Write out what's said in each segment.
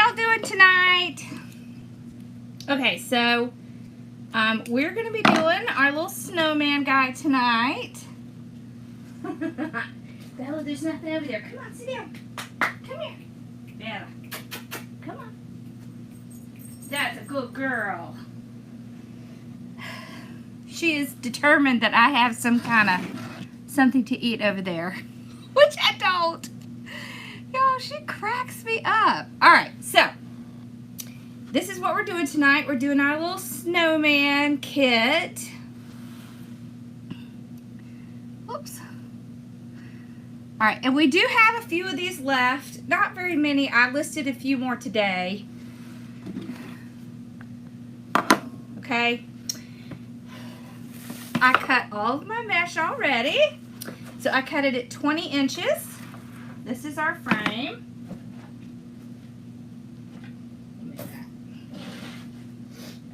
y'all doing tonight? Okay, so we're going to be doing our little snowman guy tonight. Bella, there's nothing over there. Come on, sit down. Come here. Bella, come on. That's a good girl. She is determined that I have some kind of something to eat over there, which I don't. Y'all, she cracks me up. All right, so this is what we're doing tonight. We're doing our little snowman kit. Oops. All right, and we do have a few of these left. Not very many. I listed a few more today. Okay. I cut all of my mesh already. So I cut it at 20 inches. This is our frame.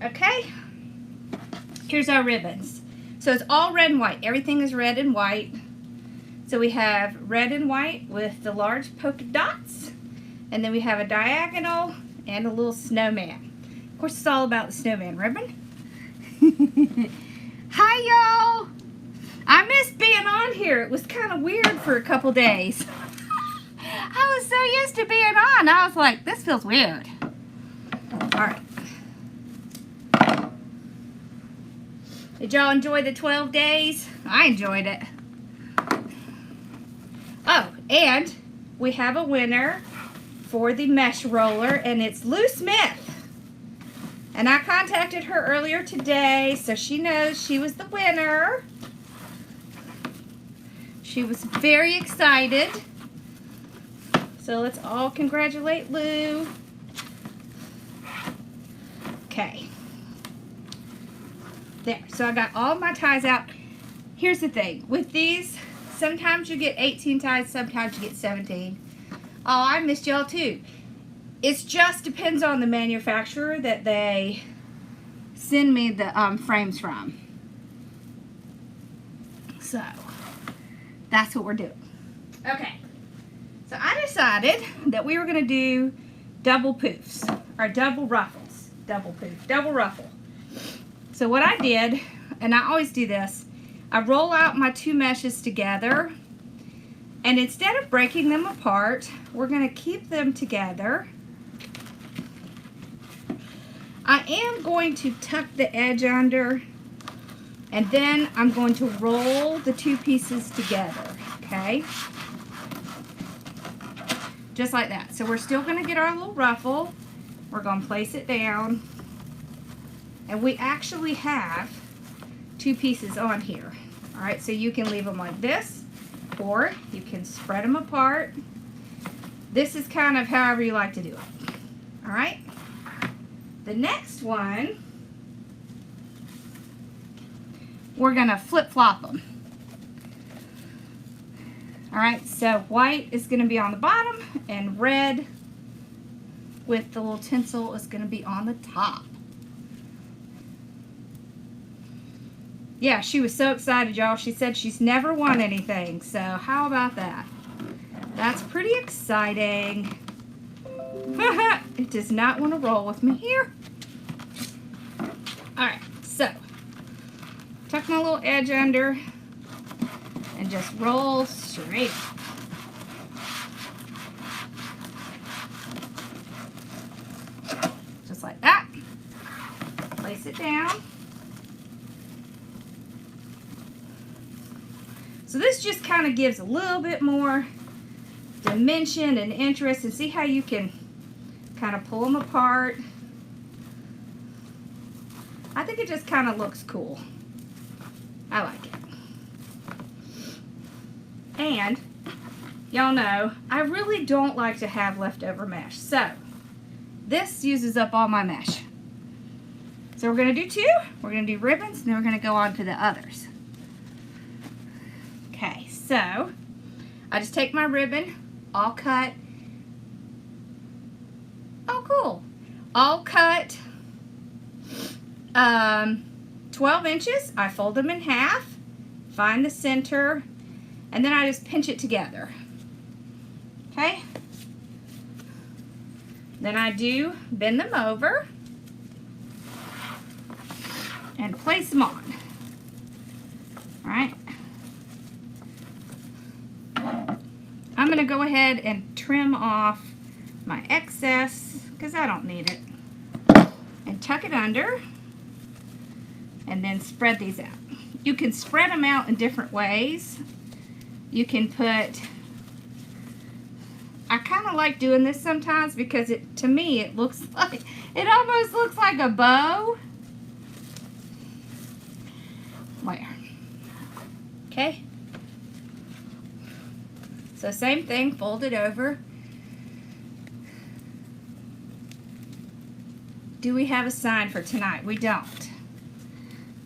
Okay. Here's our ribbons. So it's all red and white. Everything is red and white. So we have red and white with the large polka dots. And then we have a diagonal and a little snowman. Of course, it's all about the snowman ribbon. Hi, y'all. I missed being on here. It was kind of weird for a couple days. I was so used to being on. I was like, this feels weird. All right. Did y'all enjoy the 12 days? I enjoyed it. Oh, and we have a winner for the mesh roller, and it's Lou Smith. And I contacted her earlier today, so she knows she was the winner. She was very excited. So let's all congratulate Lou. Okay. There. So I got all my ties out. Here's the thing. With these, sometimes you get 18 ties, sometimes you get 17. Oh, I missed y'all too. It just depends on the manufacturer that they send me the frames from. So, that's what we're doing. Okay. So I decided that we were going to do double poofs, or double ruffles. Double poof, double ruffle. So what I did, and I always do this, I roll out my two meshes together, and instead of breaking them apart, we're going to keep them together. I am going to tuck the edge under, and then I'm going to roll the two pieces together, okay? Just like that. So we're still going to get our little ruffle. We're going to place it down. And we actually have two pieces on here. All right, so you can leave them like this, or you can spread them apart. This is kind of however you like to do it. All right. The next one, we're going to flip-flop them. All right, so white is going to be on the bottom, and red with the little tinsel is going to be on the top. Yeah, she was so excited, y'all. She said she's never won anything, so how about that? That's pretty exciting. It does not want to roll with me here. All right, so tuck my little edge under and just roll straight. Just like that. Place it down. So this just kind of gives a little bit more dimension and interest, and see how you can kind of pull them apart. I think it just kind of looks cool. I like it. And y'all know I really don't like to have leftover mesh, so this uses up all my mesh. So we're going to do two. We're going to do ribbons, and then we're going to go on to the others. Okay, so I just take my ribbon, all cut. Oh, cool. All cut 12 inches. I fold them in half, find the center, and then I just pinch it together. Okay? Then I do bend them over and place them on. All right. I'm going to go ahead and trim off my excess because I don't need it. And tuck it under and then spread these out. You can spread them out in different ways. You can put, I kind of like doing this sometimes because to me it looks like, it almost looks like a bow. Where? Okay. So same thing, fold it over. Do we have a sign for tonight? We don't.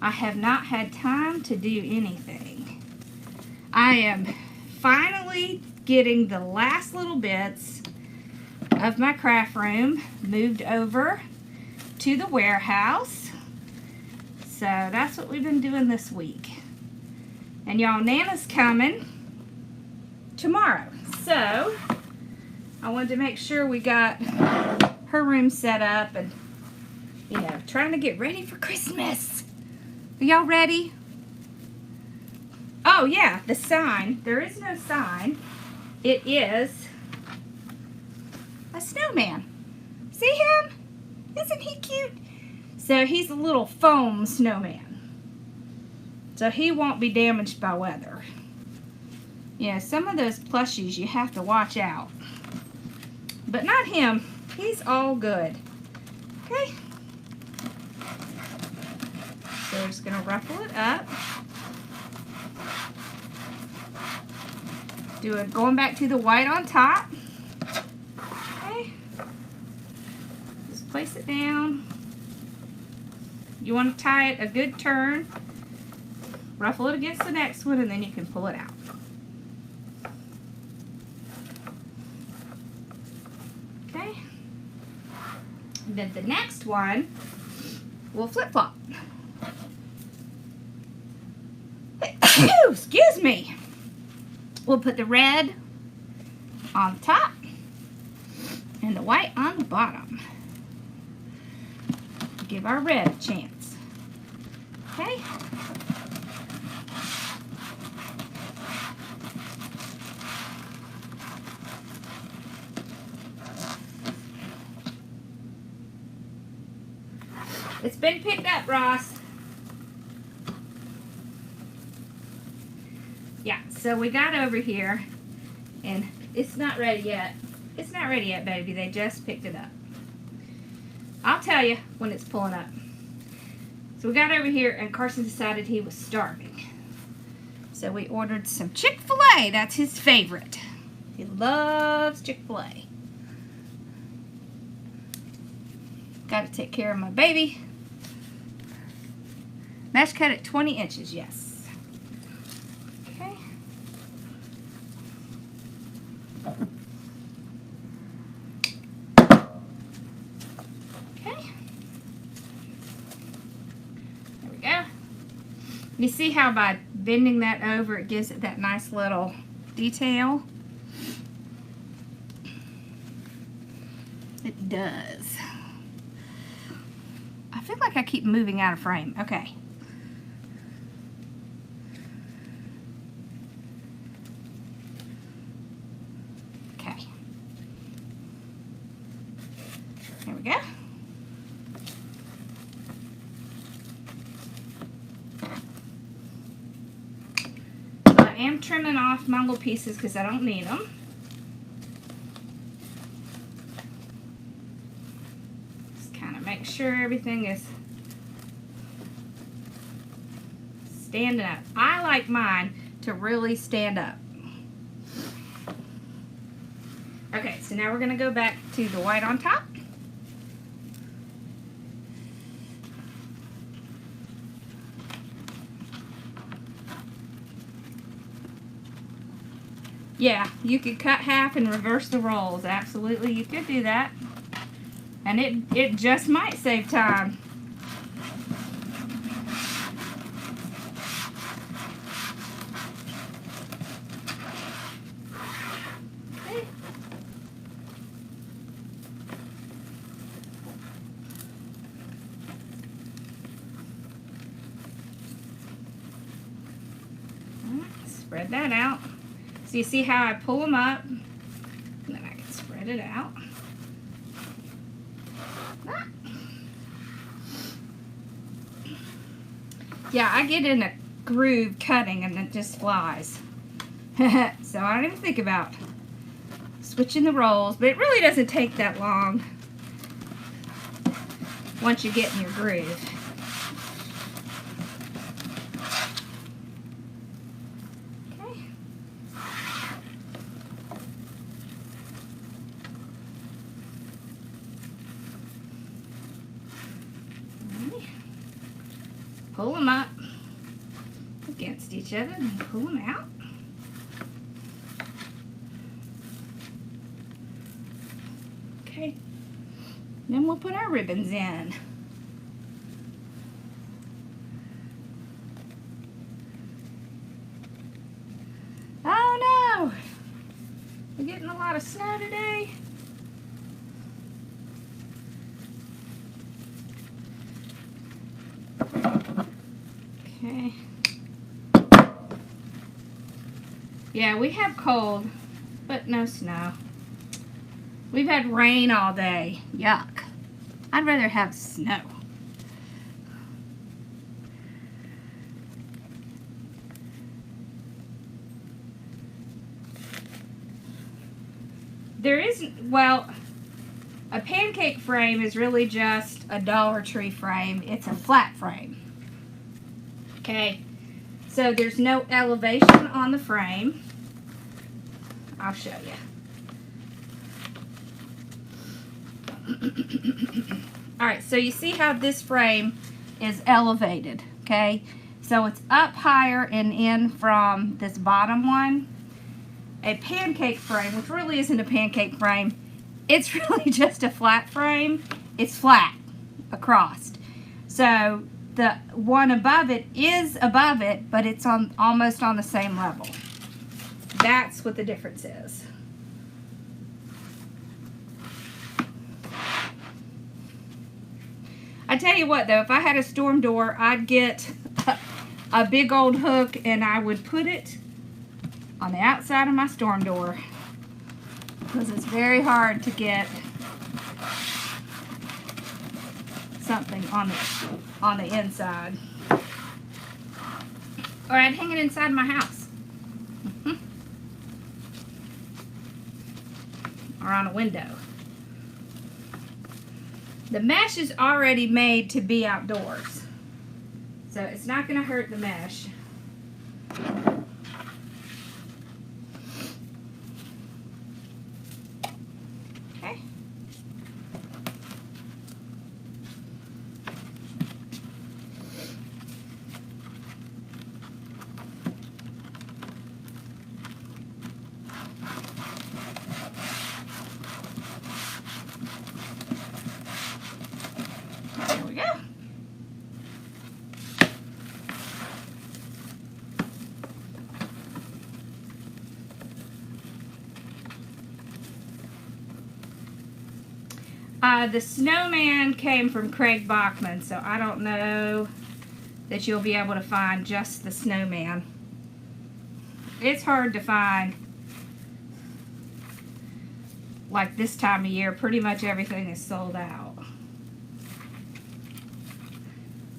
I have not had time to do anything. I am finally getting the last little bits of my craft room moved over to the warehouse. So that's what we've been doing this week. And y'all, Nana's coming tomorrow. So I wanted to make sure we got her room set up and, you know, trying to get ready for Christmas. Are y'all ready? Oh yeah, the sign. There is no sign. It is a snowman. See him? Isn't he cute? So he's a little foam snowman. So he won't be damaged by weather. Yeah, some of those plushies you have to watch out. But not him. He's all good. Okay. So we're just going to ruffle it up. Going back to the white on top. Okay. Just place it down. You want to tie it a good turn. Ruffle it against the next one and then you can pull it out. Okay. And then the next one will flip-flop. Excuse me. We'll put the red on top and the white on the bottom. Give our red a chance. Okay. It's been picked up, Ross. Yeah, so we got over here, and it's not ready yet. It's not ready yet, baby. They just picked it up. I'll tell you when it's pulling up. So we got over here, and Carson decided he was starving. So we ordered some Chick-fil-A. That's his favorite. He loves Chick-fil-A. Got to take care of my baby. Mesh cut at 20 inches, yes. Okay. Okay. There we go. You see how by bending that over it gives it that nice little detail? It does. I feel like I keep moving out of frame. Okay. Okay. There we go. So I am trimming off my little pieces because I don't need them. Make sure everything is standing up. I like mine to really stand up. Okay, so now we're going to go back to the white on top. Yeah, you could cut half and reverse the rolls. Absolutely, you could do that. And it just might save time. Okay. spread that out. So you see how I pull them up, and then I can spread it out. Ah. Yeah, I get in a groove cutting and it just flies. So I don't even think about switching the rolls, but it really doesn't take that long once you get in your groove. Okay. Pull them up against each other and pull them out. Okay. Then we'll put our ribbons in. Oh no! We're getting a lot of snow today. Okay. Yeah, we have cold, but no snow. We've had rain all day. Yuck. I'd rather have snow. There isn't, well, a pancake frame is really just a Dollar Tree frame. It's a flat frame. Okay, so there's no elevation on the frame. I'll show you. Alright, so you see how this frame is elevated, okay? So it's up higher and in from this bottom one. A pancake frame, which really isn't a pancake frame, it's really just a flat frame. It's flat across. So the one above it is above it, but it's on almost on the same level. That's what the difference is. I tell you what though, if I had a storm door, I'd get a big old hook and I would put it on the outside of my storm door, because it's very hard to get something on the inside. Or I'd hang it inside my house. Or on a window. The mesh is already made to be outdoors, so it's not going to hurt the mesh. Okay. There we go. The snowman came from Craig Bachman, so I don't know that you'll be able to find just the snowman. It's hard to find. Like this time of year, pretty much everything is sold out.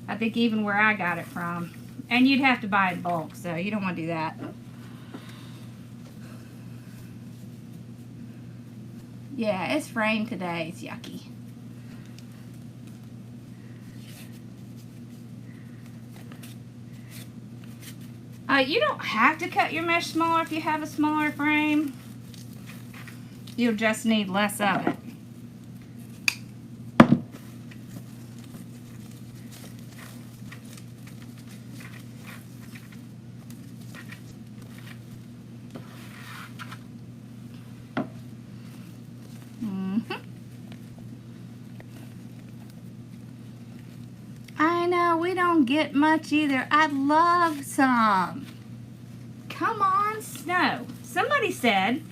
I think even where I got it from. And you'd have to buy it in bulk, so you don't want to do that. Yeah, it's rain today. It's yucky. You don't have to cut your mesh smaller if you have a smaller frame. You'll just need less of it. I know, we don't get much either. I'd love some. Come on, snow. Somebody said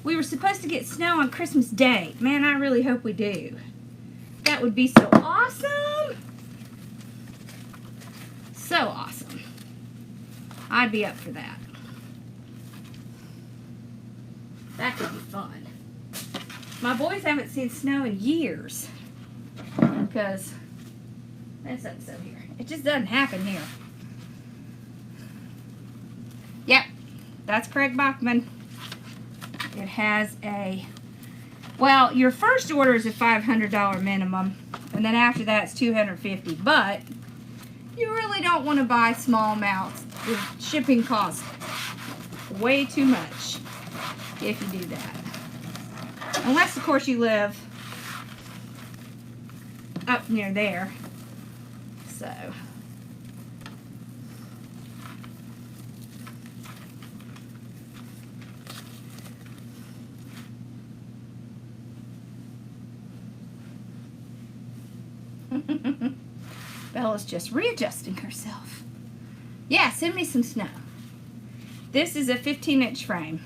we were supposed to get snow on Christmas Day. Man, I really hope we do. That would be so awesome. So awesome. I'd be up for that. That could be fun. My boys haven't seen snow in years because there's something so here. It just doesn't happen here. Yep, that's Craig Bachman. It has a, well, your first order is a $500 minimum, and then after that it's $250. But you really don't want to buy small amounts. The shipping costs way too much if you do that. Unless, of course, you live up near there. So. Bella's just readjusting herself. Yeah, send me some snow. This is a 15-inch frame.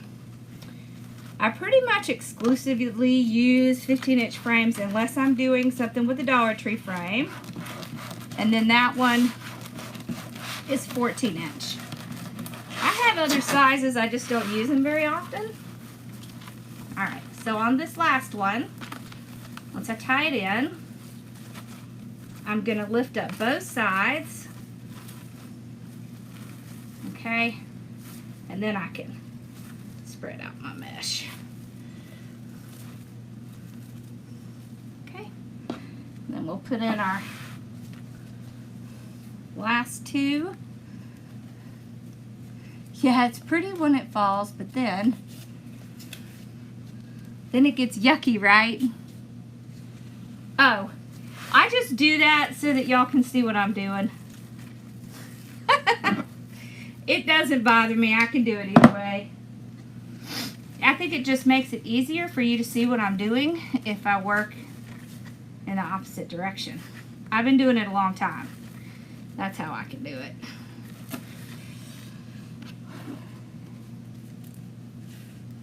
I pretty much exclusively use 15-inch frames unless I'm doing something with a Dollar Tree frame. And then that one is 14-inch. I have other sizes, I just don't use them very often. Alright, so on this last one, once I tie it in, I'm going to lift up both sides. Okay, and then I can spread out my mesh. Okay, and then we'll put in our last two. Yeah, it's pretty when it falls, but then it gets yucky, right? Oh, I just do that so that y'all can see what I'm doing. It doesn't bother me. I can do it either way. I think it just makes it easier for you to see what I'm doing if I work in the opposite direction. I've been doing it a long time. That's how I can do it.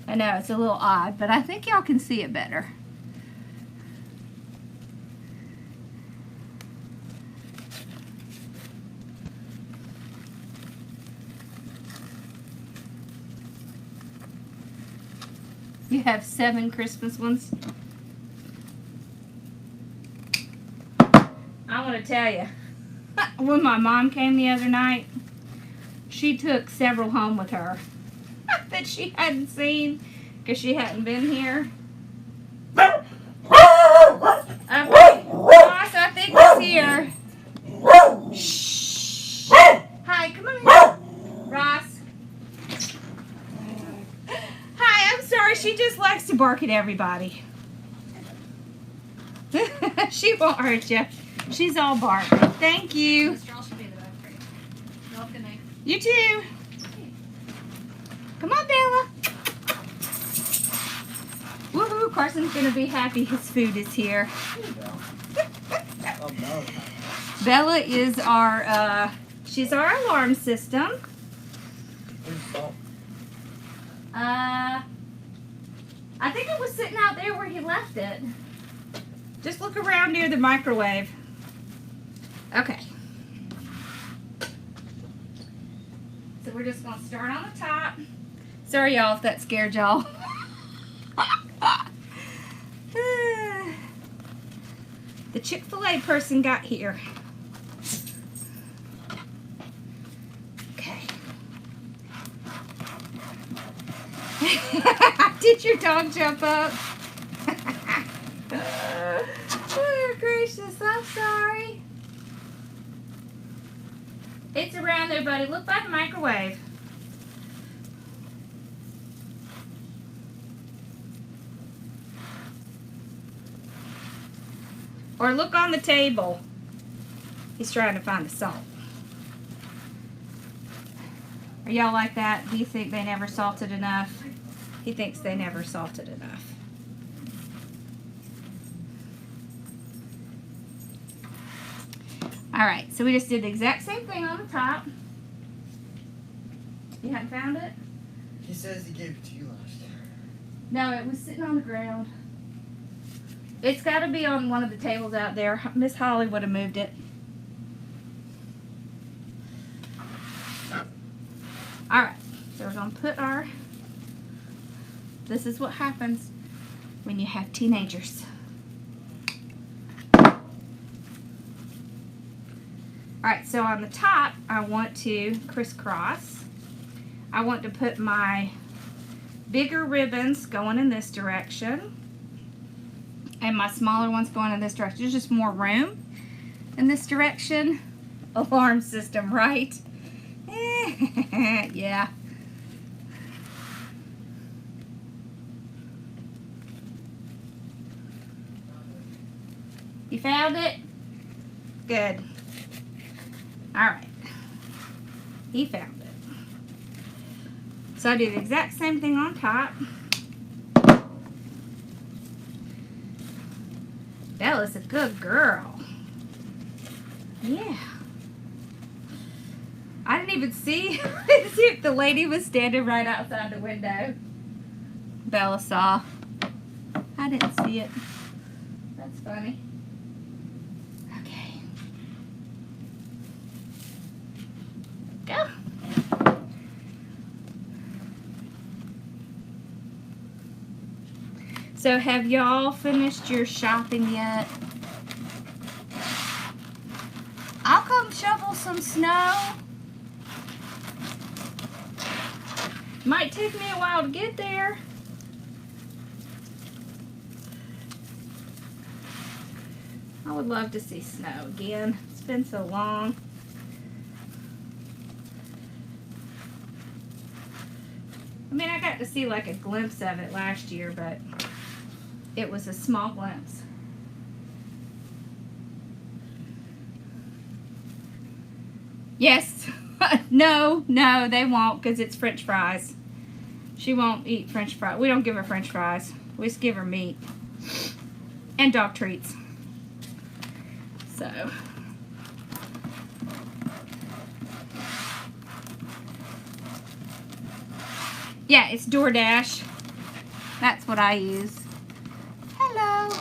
I know it's a little odd, but I think y'all can see it better. You have 7 Christmas ones. I want to tell you, when my mom came the other night, she took several home with her that she hadn't seen because she hadn't been here. Okay, Ross, I think it's here. Shh. Hi, come on here. Ross. Hi, I'm sorry. She just likes to bark at everybody. She won't hurt you. She's all bark. Thank you. You too. Come on, Bella. Woohoo, Carson's going to be happy his food is here. Bella is our, she's our alarm system. I think it was sitting out there where he left it. Just look around near the microwave. Okay. So we're just going to start on the top. Sorry, y'all, if that scared y'all. The Chick-fil-A person got here. Okay. Did your dog jump up? Oh, gracious, I'm sorry. It's around there, buddy. Look by the microwave. Or look on the table. He's trying to find the salt. Are y'all like that? Do you think they never salted enough? He thinks they never salted enough. Alright, so we just did the exact same thing on the top. You haven't found it? He says he gave it to you last time. No, it was sitting on the ground. It's got to be on one of the tables out there. Miss Holly would have moved it. Alright, so we're going to put our This is what happens when you have teenagers. Alright, so on the top, I want to crisscross. I want to put my bigger ribbons going in this direction. And my smaller ones going in this direction. There's just more room in this direction. Alarm system, right? Yeah. You found it? Good. Alright. He found it. So I do the exact same thing on top. Bella's a good girl. Yeah. I didn't even see if the lady was standing right outside the window. Bella saw. I didn't see it. That's funny. Okay. Go. So have y'all finished your shopping yet? I'll come shovel some snow. Might take me a while to get there. I would love to see snow again. It's been so long. I mean, I got to see like a glimpse of it last year, but it was a small glimpse. Yes. No, they won't because it's French fries. She won't eat French fries. We don't give her French fries. We just give her meat. And dog treats. So. Yeah, it's DoorDash. That's what I use. Hello.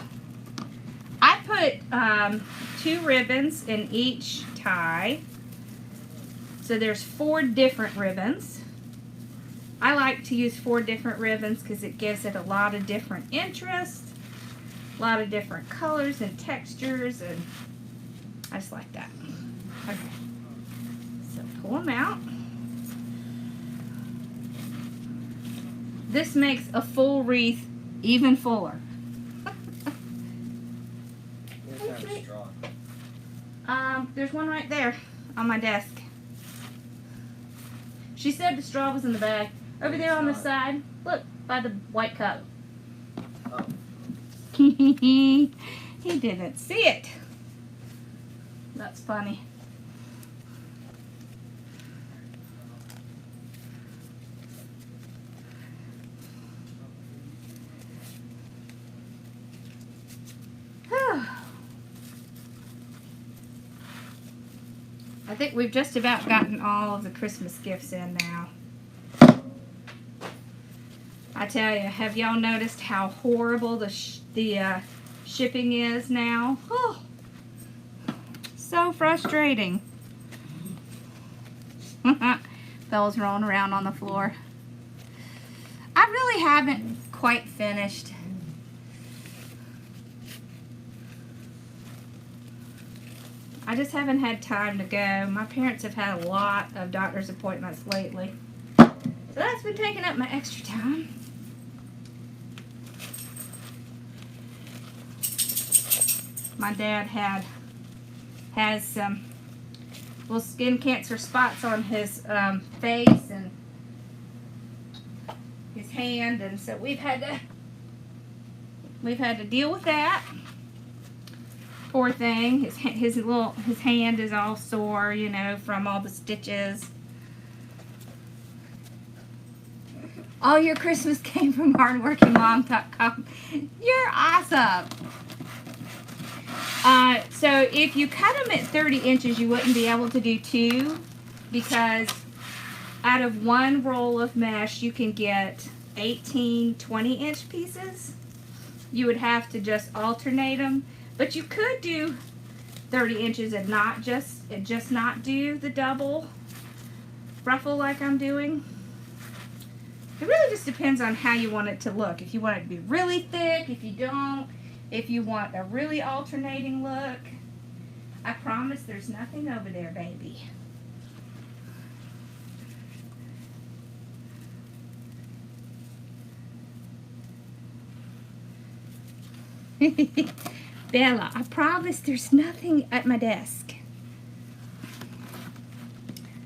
I put 2 ribbons in each tie. So there's 4 different ribbons. I like to use 4 different ribbons because it gives it a lot of different interests, a lot of different colors and textures, and I just like that. Okay. So pull them out. This makes a full wreath even fuller. Where's that straw? There's one right there on my desk. She said the straw was in the bag. Over there on the side. Look, by the white cup. Oh. He didn't see it. That's funny. I think we've just about gotten all of the Christmas gifts in now. I tell you, have y'all noticed how horrible the shipping is now? Oh, so frustrating. Bella's rolling around on the floor. I really haven't quite finished. I just haven't had time to go. My parents have had a lot of doctor's appointments lately. So that's been taking up my extra time. My dad has some little skin cancer spots on his face and his hand, and so we've had to deal with that. Poor thing. His hand is all sore, you know, from all the stitches. All your Christmas came from hardworkingmom.com. You're awesome. So if you cut them at 30 inches, you wouldn't be able to do 2, because out of 1 roll of mesh, you can get 18 20-inch pieces. You would have to just alternate them. But you could do 30 inches and just not do the double ruffle like I'm doing. It really just depends on how you want it to look. If you want it to be really thick, if you don't, if you want a really alternating look. I promise there's nothing over there, baby. Bella, I promise there's nothing at my desk.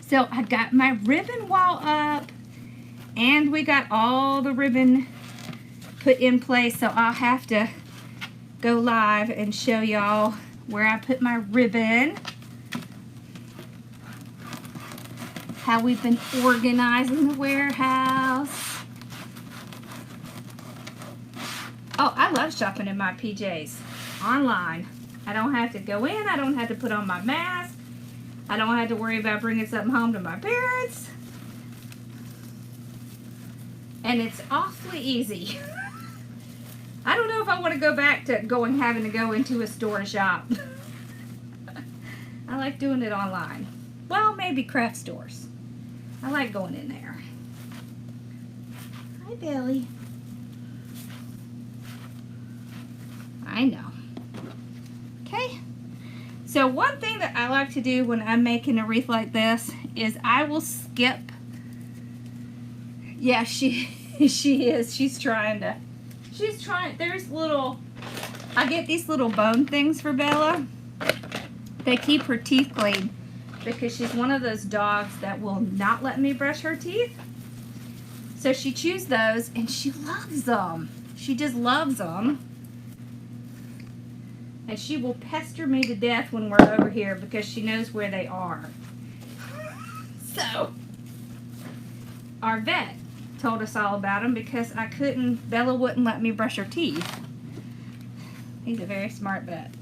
So I got my ribbon wall up, and we got all the ribbon put in place, so I'll have to go live and show y'all where I put my ribbon, how we've been organizing the warehouse. Oh, I love shopping in my PJs online. I don't have to go in. I don't have to put on my mask. I don't have to worry about bringing something home to my parents. And it's awfully easy. I don't know if I want to go back to having to go into a store and shop. I like doing it online. Well, maybe craft stores. I like going in there. Hi, Billy. I know. Okay. So one thing that I like to do when I'm making a wreath like this is I will skip. Yeah, she is. She's trying. There's little, I get these little bone things for Bella. They keep her teeth clean because she's one of those dogs that will not let me brush her teeth. So she chews those and she loves them. She just loves them. And she will pester me to death when we're over here because she knows where they are. So, our vet told us all about them because Bella wouldn't let me brush her teeth. He's a very smart vet.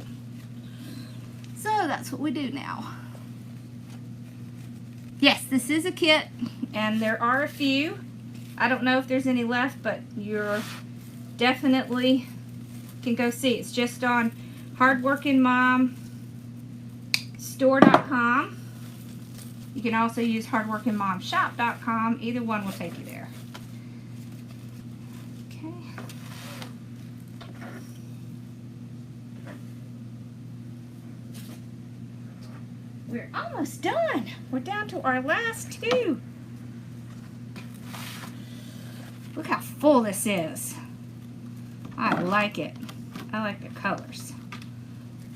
So, that's what we do now. Yes, this is a kit, and there are a few. I don't know if there's any left, but you're definitely can go see. It's just on Hardworkingmom store.com. You can also use hardworkingmomshop.com. Either one will take you there. Okay. We're almost done. We're down to our last two. Look how full this is. I like it. I like the colors.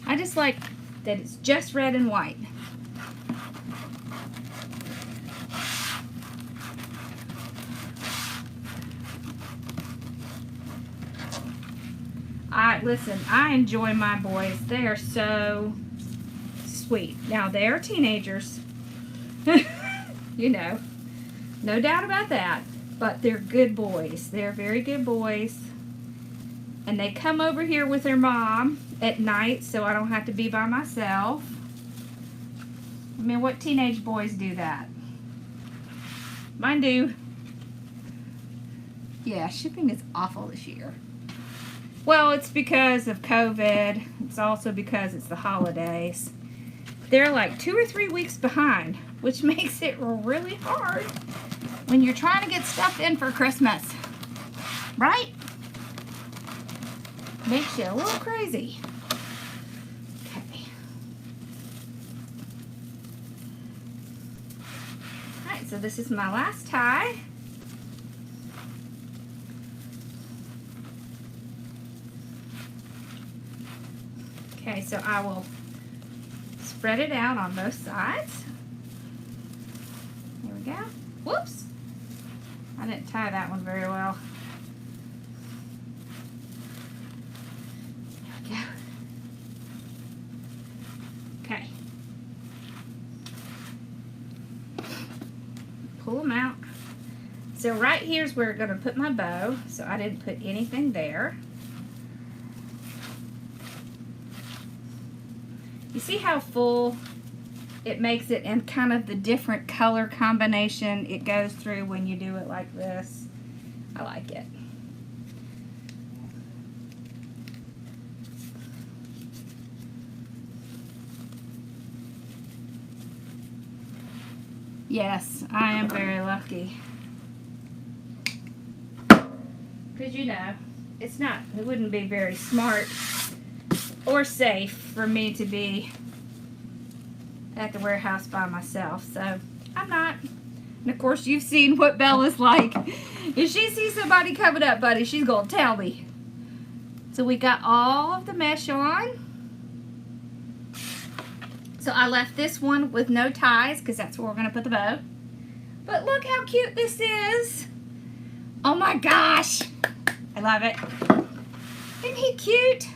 I just like that it's just red and white. Listen, I enjoy my boys. They are so sweet. Now, they are teenagers. You know, no doubt about that. But they're good boys. They're very good boys. And they come over here with their mom at night so I don't have to be by myself. I mean, what teenage boys do that? Mine do. Yeah, shipping is awful this year. Well, it's because of COVID. It's also because it's the holidays. They're like 2 or 3 weeks behind, which makes it really hard when you're trying to get stuff in for Christmas. Right? Makes you a little crazy. Okay. Alright, so this is my last tie. Okay, so I will spread it out on both sides. There we go. Whoops! I didn't tie that one very well. There we go. Okay. Pull them out. So right here's where I'm going to put my bow. So I didn't put anything there. You see how full it makes it and kind of the different color combination it goes through when you do it like this? I like it. Yes, I am very lucky. because you know, it wouldn't be very smart or safe for me to be at the warehouse by myself, so I'm not. And of course, you've seen what Bella's like. If she sees somebody coming up, buddy, she's gonna tell me. So we got all of the mesh on. So I left this one with no ties because that's where we're gonna put the bow. But look how cute this is. Oh my gosh. I love it. Isn't he cute?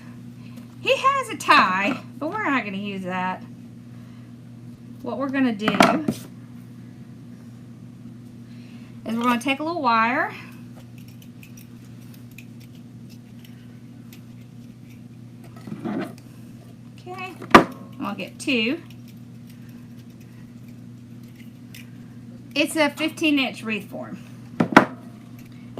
He has a tie, but we're not gonna use that. What we're gonna do is we're gonna take a little wire. Okay, I'll get 2. It's a 15-inch wreath form.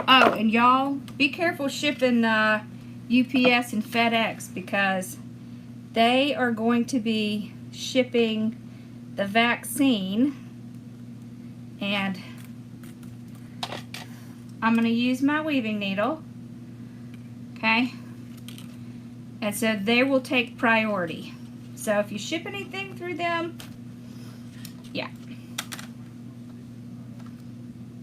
Oh, and y'all, be careful shipping UPS and FedEx because they are going to be shipping the vaccine, and I'm going to use my weaving needle, okay, and so they will take priority. So if you ship anything through them, yeah.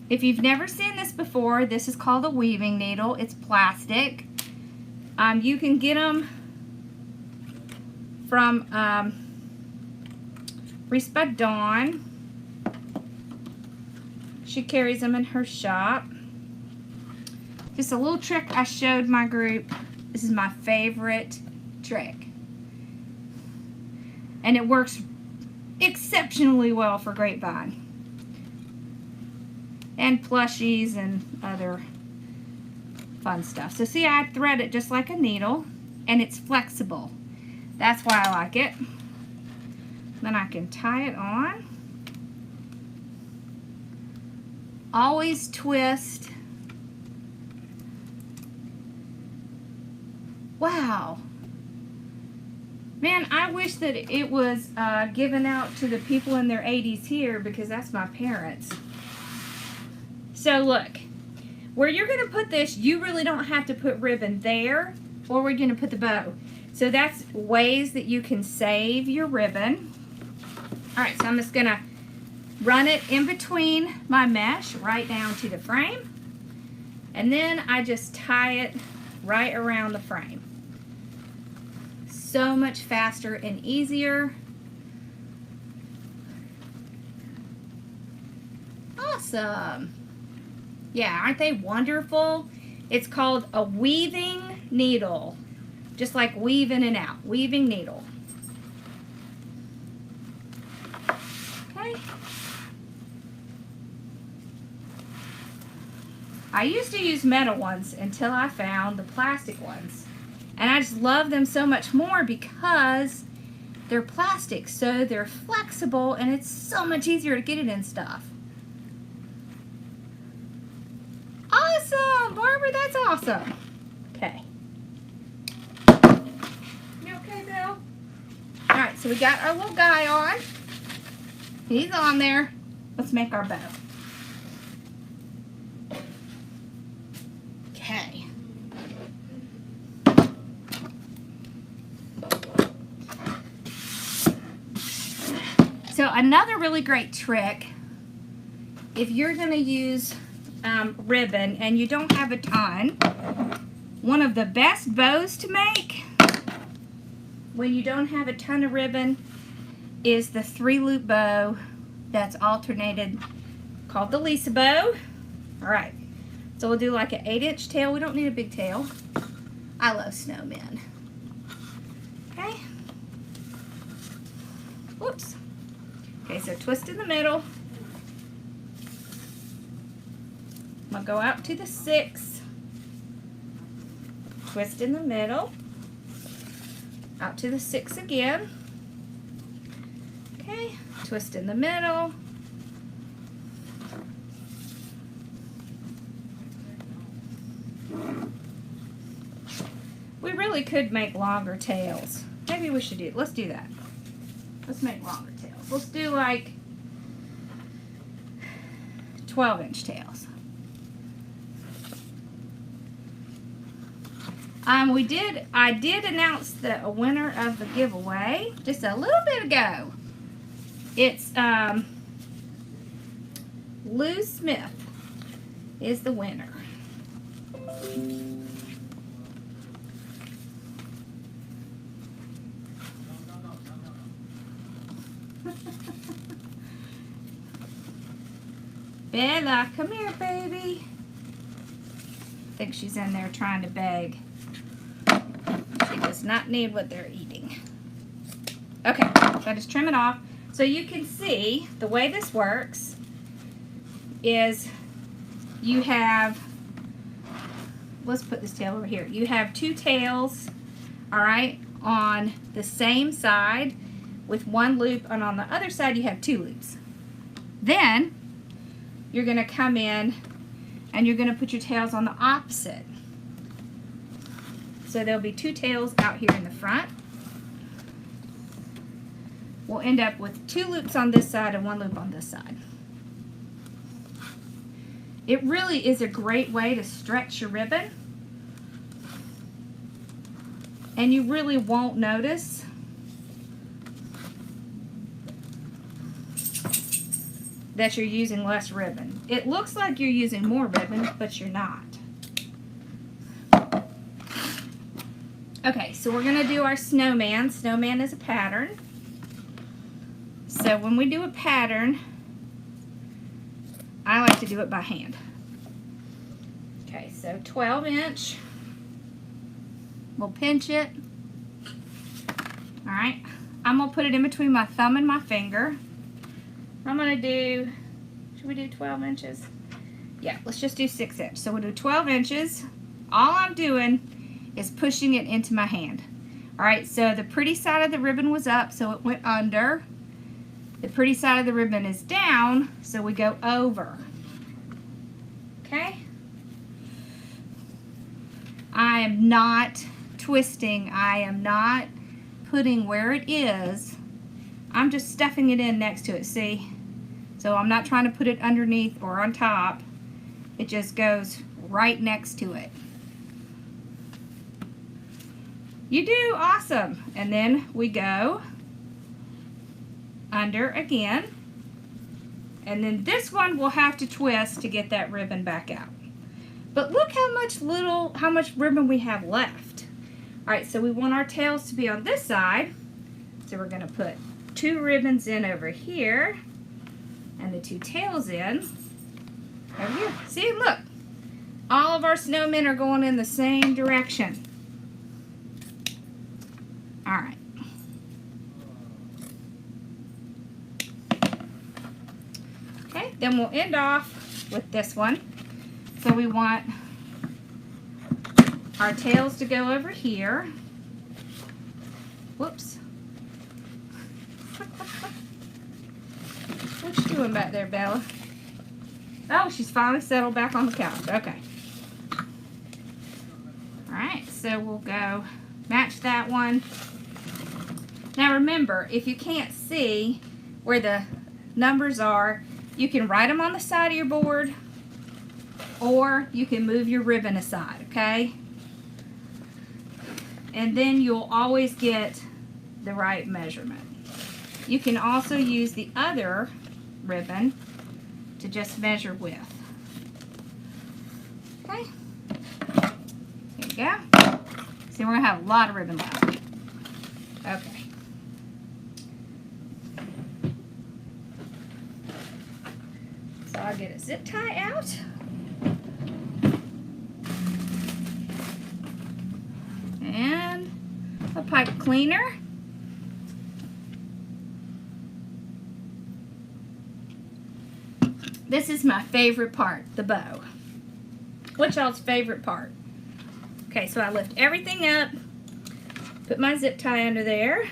If you've never seen this before, this is called a weaving needle. It's plastic. You can get them from Wreath by Dawn. She carries them in her shop. Just a little trick I showed my group. This is my favorite trick. And it works exceptionally well for grapevine. And plushies and other fun stuff. So see, I thread it just like a needle, and it's flexible. That's why I like it. Then I can tie it on. Always twist. Wow. Man, I wish that it was given out to the people in their 80s here, because that's my parents. So look, where you're going to put this, you really don't have to put ribbon there, or we're going to put the bow. So that's ways that you can save your ribbon. All right, so I'm just going to run it in between my mesh right down to the frame, and then I just tie it right around the frame. So much faster and easier. Awesome. Yeah, aren't they wonderful? It's called a weaving needle. Just like weave in and out. Weaving needle. Okay. I used to use metal ones until I found the plastic ones. And I just love them so much more because they're plastic, so they're flexible, and it's so much easier to get it in stuff. Awesome, Barbara, that's awesome. Okay. You okay, Bill? All right, so we got our little guy on. He's on there. Let's make our bow. Okay. So another really great trick, if you're going to use ribbon and you don't have a ton, one of the best bows to make when you don't have a ton of ribbon is the 3-loop bow that's alternated, called the Lisa bow. All right, so we'll do like an 8-inch tail. We don't need a big tail. I love snowmen. Okay. Whoops. Okay, so twist in the middle. I'm going to go out to the 6. Twist in the middle. Out to the 6 again. Okay, twist in the middle. We really could make longer tails. Maybe we should do it. Let's do that. Let's make longer tails. Let's do like 12-inch tails. I did announce the winner of the giveaway just a little bit ago. It's Lou Smith is the winner. Bella, come here, baby. I think she's in there trying to beg. She does not need what they're eating. Okay, so I just trim it off. So you can see the way this works is you have, let's put this tail over here. You have two tails, all right, on the same side with one loop, and on the other side you have two loops. Then you're going to come in and you're going to put your tails on the opposite. So there'll be two tails out here in the front. We'll end up with two loops on this side and one loop on this side. It really is a great way to stretch your ribbon, and you really won't notice that you're using less ribbon. It looks like you're using more ribbon, but you're not. Okay, so we're gonna do our snowman. Snowman is a pattern. So when we do a pattern, I like to do it by hand. Okay, so 12-inch. We'll pinch it. All right, I'm gonna put it in between my thumb and my finger. I'm gonna do, should we do 12 inches? Yeah, let's just do 6 inch. So we'll do 12 inches. All I'm doing is pushing it into my hand. All right, so the pretty side of the ribbon was up, so it went under. The pretty side of the ribbon is down, so we go over. Okay? I am not twisting. I am not putting where it is. I'm just stuffing it in next to it, see? So I'm not trying to put it underneath or on top. It just goes right next to it. You do awesome. And then we go under again. And then this one we'll have to twist to get that ribbon back out. But look how much ribbon we have left. All right, so we want our tails to be on this side. So we're gonna put 2 ribbons in over here and the 2 tails in over here. See, look, all of our snowmen are going in the same direction. All right. Okay, then we'll end off with this one. So we want our tails to go over here. Whoops. What's she doing back there, Bella? Oh, she's finally settled back on the couch. Okay. Alright, so we'll go match that one. Now remember, if you can't see where the numbers are, you can write them on the side of your board, or you can move your ribbon aside, okay? And then you'll always get the right measurement. You can also use the other ribbon to just measure with. Okay, here we go. See, we're gonna have a lot of ribbon left. Okay. So I'll get a zip tie out. And a pipe cleaner. This is my favorite part, the bow. What's y'all's favorite part? Okay, so I lift everything up, put my zip tie under there.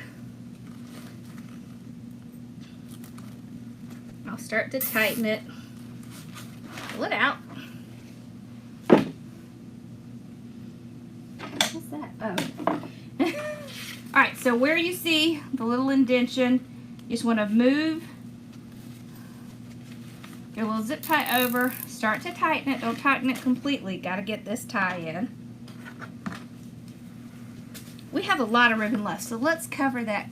I'll start to tighten it. Pull it out. What's that? Oh. Alright, so where you see the little indention, you just want to move your little zip tie over, start to tighten it. Don't tighten it completely. Got to get this tie in. we have a lot of ribbon left, so let's cover that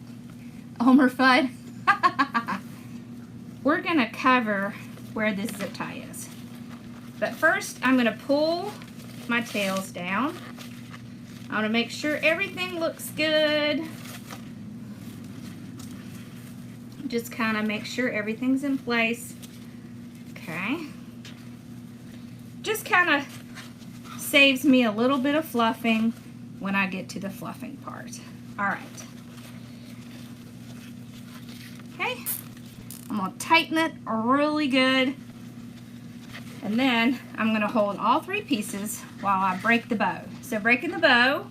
Elmer Fudd. We're going to cover where this zip tie is. But first, I'm going to pull my tails down. I want to make sure everything looks good. Just kind of make sure everything's in place. Okay. Just kind of saves me a little bit of fluffing when I get to the fluffing part. All right. Okay. I'm going to tighten it really good. And then I'm going to hold all three pieces while I break the bow. So breaking the bow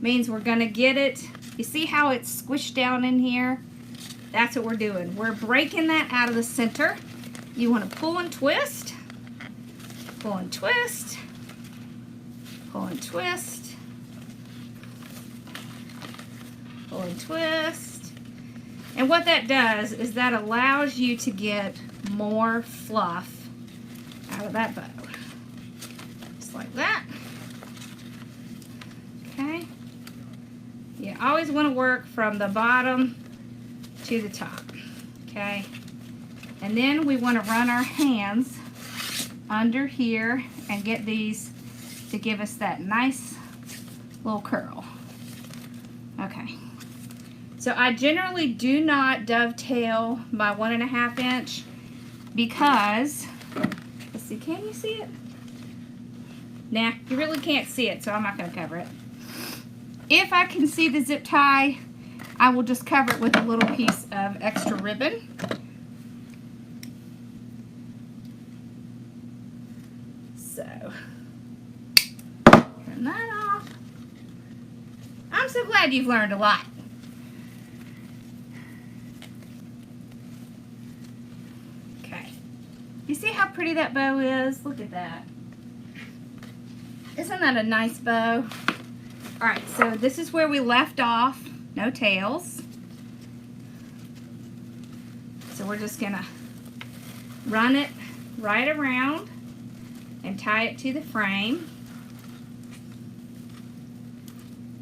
means we're going to get it. You see how it's squished down in here? That's what we're doing. We're breaking that out of the center. You want to pull and twist. Pull and twist. Pull and twist. Pull and twist. And what that does is that allows you to get more fluff out of that bow. Just like that. Okay. You always want to work from the bottom to the top. Okay. And then we want to run our hands under here and get these to give us that nice little curl. Okay. So I generally do not dovetail my 1.5 inch because, let's see, can you see it? Nah, you really can't see it, so I'm not going to cover it. If I can see the zip tie, I will just cover it with a little piece of extra ribbon. So, turn that off. I'm so glad you've learned a lot. Okay. You see how pretty that bow is? Look at that. Isn't that a nice bow? Alright, so this is where we left off. No tails. So we're just going to run it right around and tie it to the frame.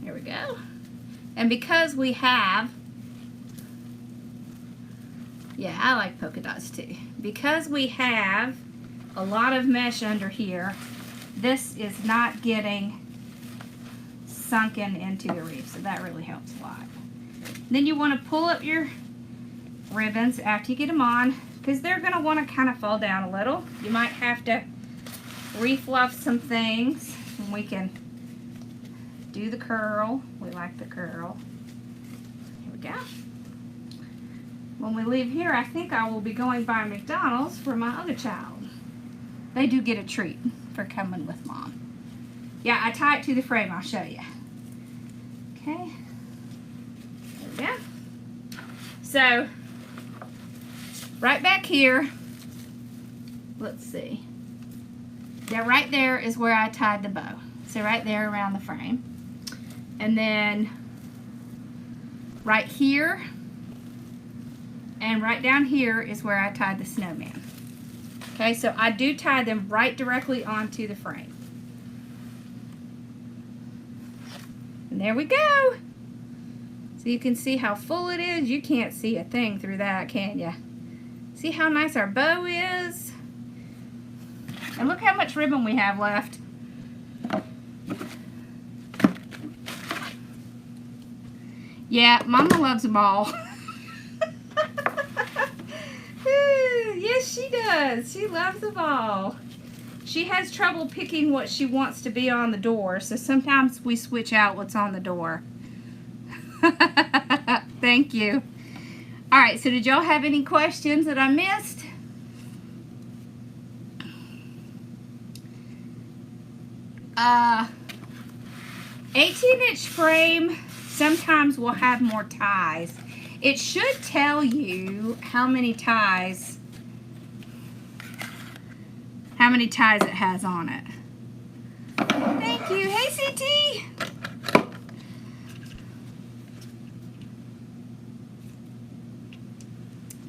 There we go. And because we have, yeah, I like polka dots too. Because we have a lot of mesh under here, this is not getting sunken into the wreath, so that really helps a lot. Then you want to pull up your ribbons after you get them on, because they're going to want to kind of fall down a little. You might have to refluff some things, and we can do the curl. We like the curl. Here we go. When we leave here, I think I will be going by McDonald's for my other child. They do get a treat for coming with Mom. Yeah, I tie it to the frame. I'll show you. Okay. There we go. So, right back here, let's see. There, right there is where I tied the bow. So right there around the frame. And then right here and right down here is where I tied the snowman. Okay, so I do tie them right directly onto the frame. And there we go. So you can see how full it is. You can't see a thing through that, can you? See how nice our bow is? And look how much ribbon we have left. Yeah, Mama loves them all. Yes, she does. She loves them all. She has trouble picking what she wants to be on the door, so sometimes we switch out what's on the door. Thank you. All right, so did y'all have any questions that I missed? Uh, 18-inch frame sometimes will have more ties. It should tell you how many ties it has on it. Thank you. Hey, CT.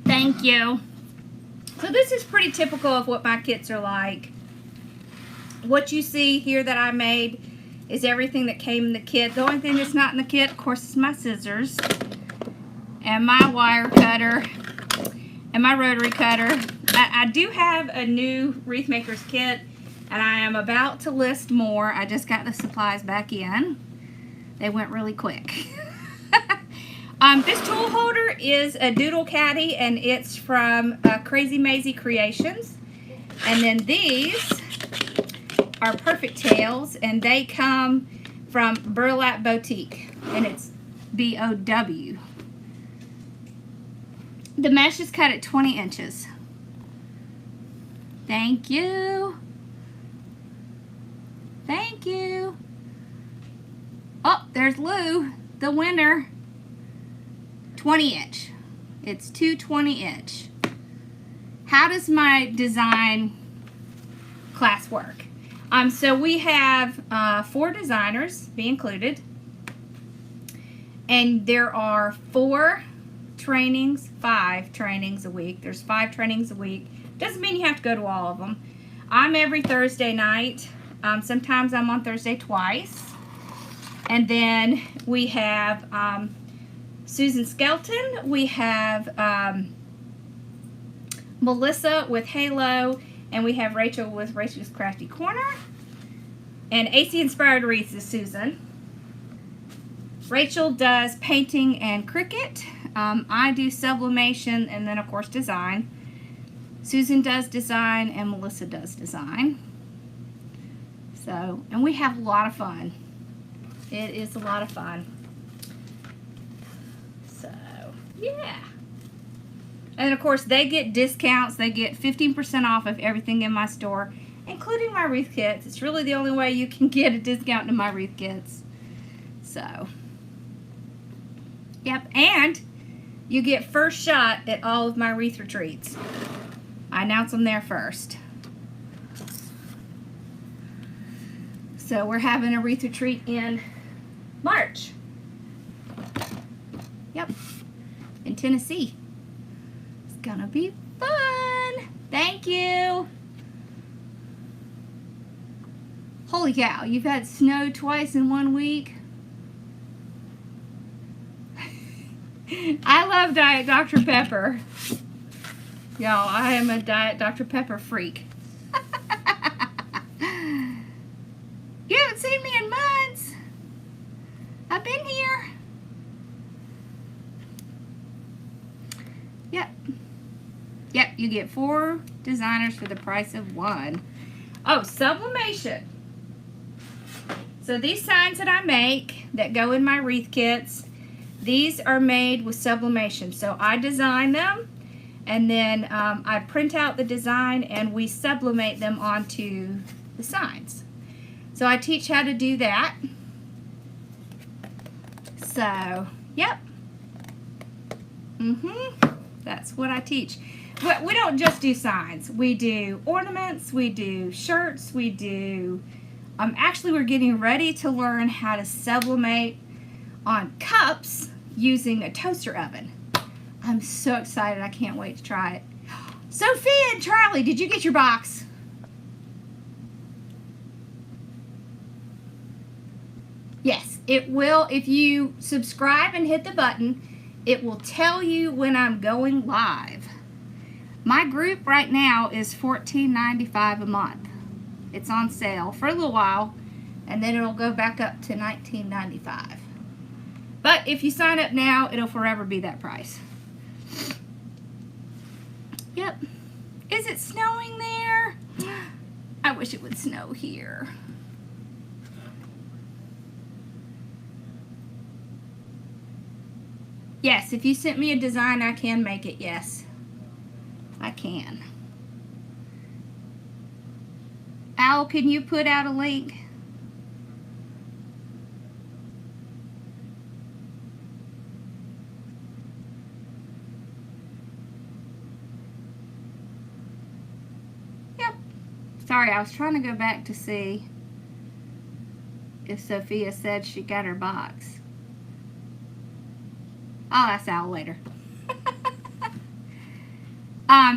Thank you. So this is pretty typical of what my kits are like. What you see here that I made is everything that came in the kit. The only thing that's not in the kit, of course, is my scissors and my wire cutter and my rotary cutter. I do have a new Wreath Makers kit, and I am about to list more. I just got the supplies back in. They went really quick. This tool holder is a Doodle Caddy, and it's from Crazy Maisie Creations. And then these are Perfect Tails, and they come from Burlap Boutique, and it's B-O-W. The mesh is cut at 20 inches. Thank you. Thank you. Oh, there's Lou, the winner. 20 inch. It's 220 inch. How does my design class work? So we have 4 designers, be included, and there are 5 trainings a week. There's 5 trainings a week. Doesn't mean you have to go to all of them. I'm every Thursday night. Sometimes I'm on Thursday twice. And then we have Susan Skelton. We have Melissa with Halo. And we have Rachel with Rachel's Crafty Corner. And AC Inspired Wreaths is Susan. Rachel does painting and Cricut. I do sublimation and then, of course, design. Susan does design and Melissa does design. So, and we have a lot of fun. It is a lot of fun. So, yeah. And of course, they get discounts. They get 15% off of everything in my store, including my wreath kits. It's really the only way you can get a discount in my wreath kits. So, yep. And you get first shot at all of my wreath retreats. I announce them there first. So we're having a wreath retreat in March. Yep. In Tennessee. Gonna be fun. Thank you. Holy cow, you've had snow twice in 1 week. I love Diet Dr. Pepper. Y'all, I am a Diet Dr. Pepper freak. You haven't seen me in months. I've been here. Yep. Yep, you get 4 designers for the price of 1. Oh, sublimation. So these signs that I make that go in my wreath kits, these are made with sublimation. So I design them, and then I print out the design, and we sublimate them onto the signs. So I teach how to do that. So, yep. That's what I teach. But we don't just do signs. We do ornaments, we do shirts, we do... actually, we're getting ready to learn how to sublimate on cups using a toaster oven. I'm so excited. I can't wait to try it. Sophia and Charlie, did you get your box? Yes, it will. If you subscribe and hit the button, it will tell you when I'm going live. My group right now is $14.95 a month. It's on sale for a little while, and then it'll go back up to $19.95. But if you sign up now, it'll forever be that price. Yep. Is it snowing there? I wish it would snow here. Yes, if you sent me a design, I can make it, yes. I can. Al, can you put out a link? Yep. Sorry, I was trying to go back to see if Sophia said she got her box. I'll ask Al later.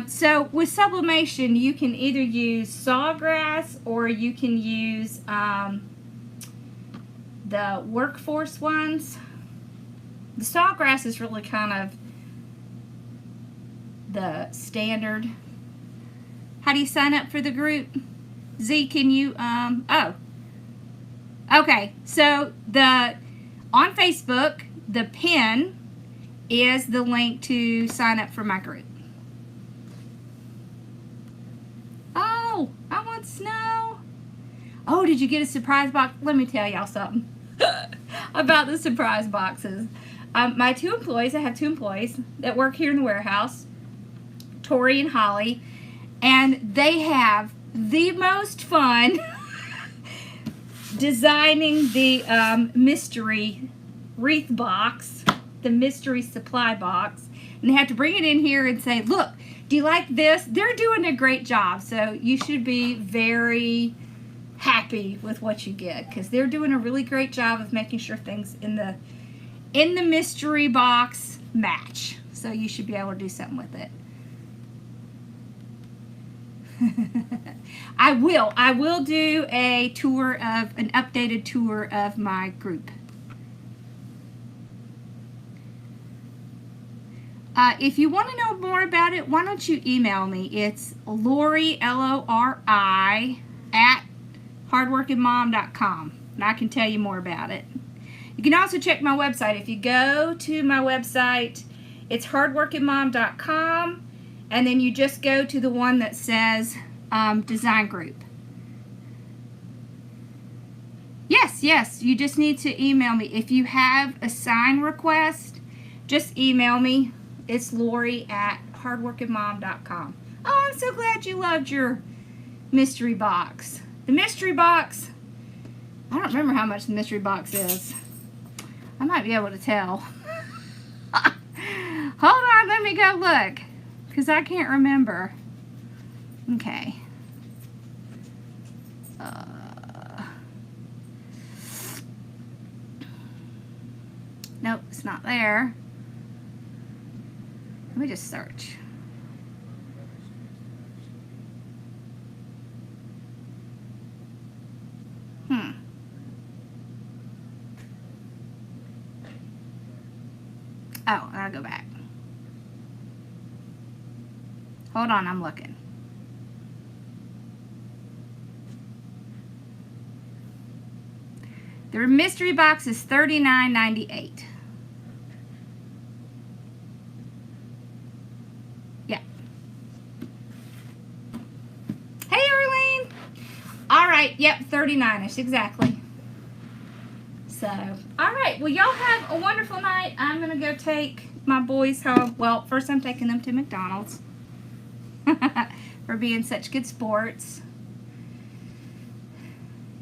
So with sublimation, you can either use sawgrass or you can use the workforce ones. The sawgrass is really kind of the standard. How do you sign up for the group? Z, can you, oh. Okay, so on Facebook, the pin is the link to sign up for my group. Oh, I want snow. Oh, did you get a surprise box? Let me tell y'all something about the surprise boxes. My two employees, I have two employees that work here in the warehouse, Tori and Holly, and they have the most fun designing the mystery wreath box, the mystery supply box, and they have to bring it in here and say, look, do you like this? They're doing a great job, so you should be very happy with what you get, because they're doing a really great job of making sure things in the mystery box match. So you should be able to do something with it. I will do a tour of, an updated tour of my group. If you want to know more about it, why don't you email me? It's Lori, Lori, at hardworkingmom.com, and I can tell you more about it. You can also check my website. If you go to my website, it's hardworkingmom.com, and then you just go to the one that says design group. Yes, you just need to email me. If you have a sign request, just email me. It's Lori at hardworkingmom.com. Oh, I'm so glad you loved your mystery box. The mystery box, I don't remember how much the mystery box is. I might be able to tell. Hold on, let me go look, because I can't remember. Okay. Nope, it's not there. Let me just search. Oh, I'll go back. Hold on, I'm looking. The mystery box is $39.98. Yeah. Hey, Arlene. All right. Yep, 39ish exactly. So, all right. Well, y'all have a wonderful night. I'm gonna go take my boys home. Well, first I'm taking them to McDonald's for being such good sports.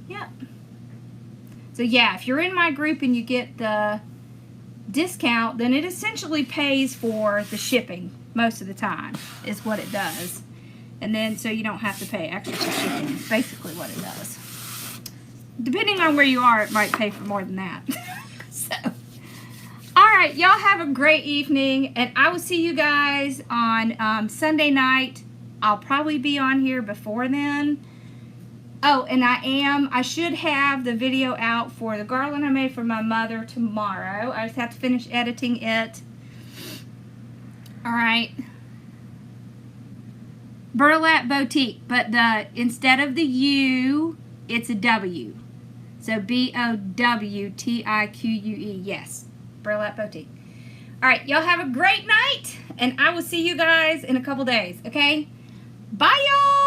Yep. So yeah, if you're in my group and you get the discount, then it essentially pays for the shipping most of the time, is what it does. And then so you don't have to pay extra for shipping, is basically what it does. Depending on where you are, it might pay for more than that. So, alright, y'all have a great evening, and I will see you guys on Sunday night. I'll probably be on here before then. Oh, and I should have the video out for the garland I made for my mother tomorrow. I just have to finish editing it. Alright. Burlap Boutique, but instead of the U, it's a W. So B-O-W-T-I-Q-U-E. Yes, Burlap Boutique. Alright, y'all have a great night, and I will see you guys in a couple days, okay? Bye, y'all!